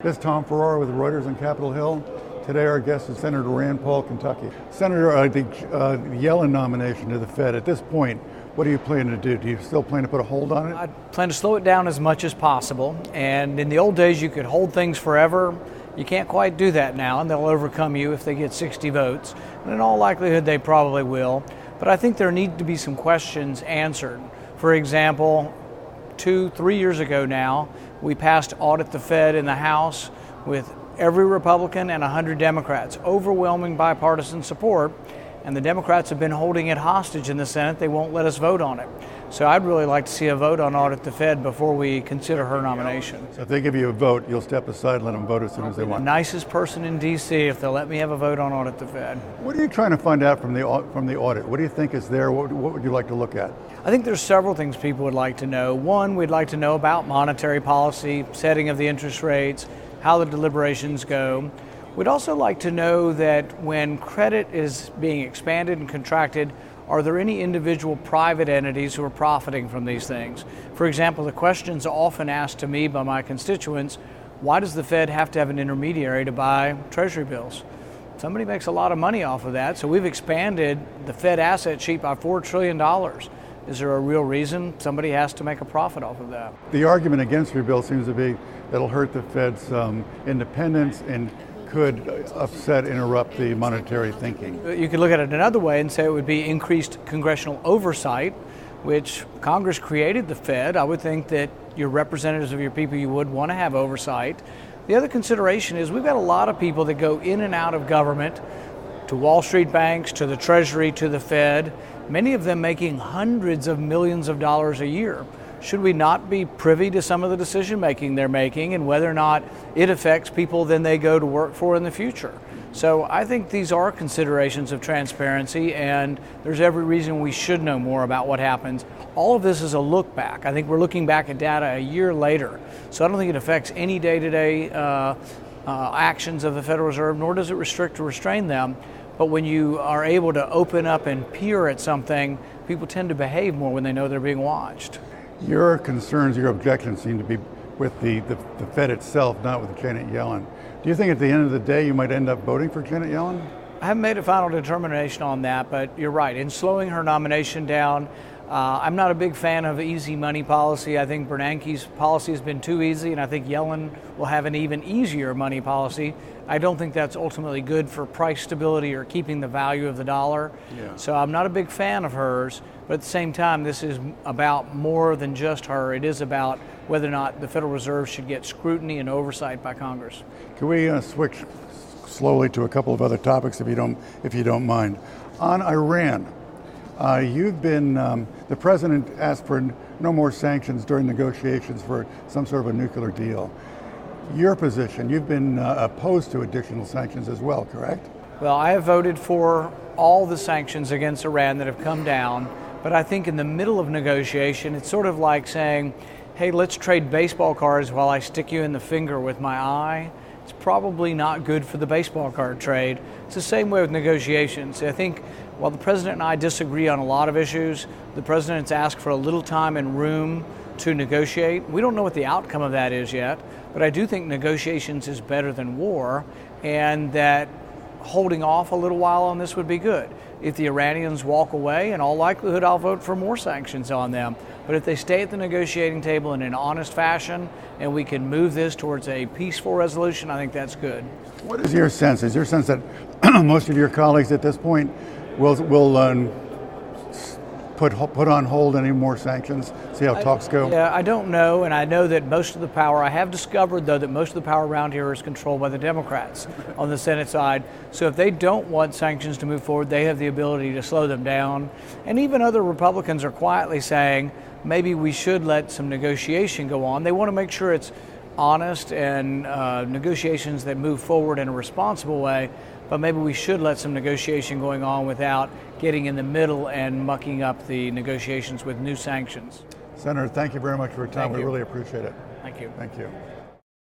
This is Tom Ferrara with Reuters on Capitol Hill. Today our guest is Senator Rand Paul, Kentucky. Senator, the Yellen nomination to the Fed, at this point, what are you planning to do? Do you still plan to put a hold on it? I plan to slow it down as much as possible. And in the old days, you could hold things forever. You can't quite do that now, and they'll overcome you if they get 60 votes. And in all likelihood, they probably will. But I think there need to be some questions answered. For example, 2-3 years ago now, we passed Audit the Fed in the House with every Republican and 100 Democrats, overwhelming bipartisan support, and the Democrats have been holding it hostage in the Senate. They won't let us vote on it. So I'd really like to see a vote on Audit the Fed before we consider her nomination. So if they give you a vote, you'll step aside and let them vote as soon as they want. The nicest person in D.C. if they'll let me have a vote on Audit the Fed. What are you trying to find out from the audit? What do you think is there? What would you like to look at? I think there's several things people would like to know. One, we'd like to know about monetary policy, setting of the interest rates, how the deliberations go. We'd also like to know that when credit is being expanded and contracted, are there any individual private entities who are profiting from these things? For example, the questions often asked to me by my constituents, why does the Fed have to have an intermediary to buy Treasury bills? Somebody makes a lot of money off of that, so we've expanded the Fed asset sheet by $4 trillion. Is there a real reason somebody has to make a profit off of that? The argument against your bill seems to be it'll hurt the Fed's independence and could interrupt the monetary thinking. You could look at it another way and say it would be increased congressional oversight, which Congress created the Fed. I would think that your representatives of your people, you would want to have oversight. The other consideration is we've got a lot of people that go in and out of government, to Wall Street banks, to the Treasury, to the Fed, many of them making hundreds of millions of dollars a year. Should we not be privy to some of the decision making they're making and whether or not it affects people then they go to work for in the future? So I think these are considerations of transparency, and there's every reason we should know more about what happens. All of this is a look back. I think we're looking back at data a year later. So I don't think it affects any day-to-day actions of the Federal Reserve, nor does it restrict or restrain them. But when you are able to open up and peer at something, people tend to behave more when they know they're being watched. Your concerns, your objections seem to be with the Fed itself, not with Janet Yellen. Do you think at the end of the day you might end up voting for Janet Yellen? I haven't made a final determination on that, but you're right. In slowing her nomination down, I'm not a big fan of easy money policy. I think Bernanke's policy has been too easy, and I think Yellen will have an even easier money policy. I don't think that's ultimately good for price stability or keeping the value of the dollar. Yeah. So I'm not a big fan of hers, but at the same time, this is about more than just her. It is about whether or not the Federal Reserve should get scrutiny and oversight by Congress. Can we switch slowly to a couple of other topics, if you don't mind? On Iran, you've been the president asked for no more sanctions during negotiations for some sort of a nuclear deal. Your position, you've been opposed to additional sanctions as well, correct? Well, I have voted for all the sanctions against Iran that have come down, but I think in the middle of negotiation, it's sort of like saying, hey, let's trade baseball cards while I stick you in the finger with my eye. It's probably not good for the baseball card trade. It's the same way with negotiations. I think while the president and I disagree on a lot of issues, the president's asked for a little time and room to negotiate. We don't know what the outcome of that is yet, but I do think negotiations is better than war, and that holding off a little while on this would be good. If the Iranians walk away, in all likelihood, I'll vote for more sanctions on them. But if they stay at the negotiating table in an honest fashion and we can move this towards a peaceful resolution, I think that's good. What is your sense? Is your sense that most of your colleagues at this point will put on hold any more sanctions, see how talks go? Yeah, I don't know, and I know that most of the power, I have discovered though that most of the power around here is controlled by the Democrats on the Senate side. So if they don't want sanctions to move forward, they have the ability to slow them down. And even other Republicans are quietly saying, maybe we should let some negotiation go on. They want to make sure it's honest and negotiations that move forward in a responsible way, but maybe we should let some negotiation going on without getting in the middle and mucking up the negotiations with new sanctions. Senator, thank you very much for your time. Thank We you. really appreciate it. Thank you. Thank you.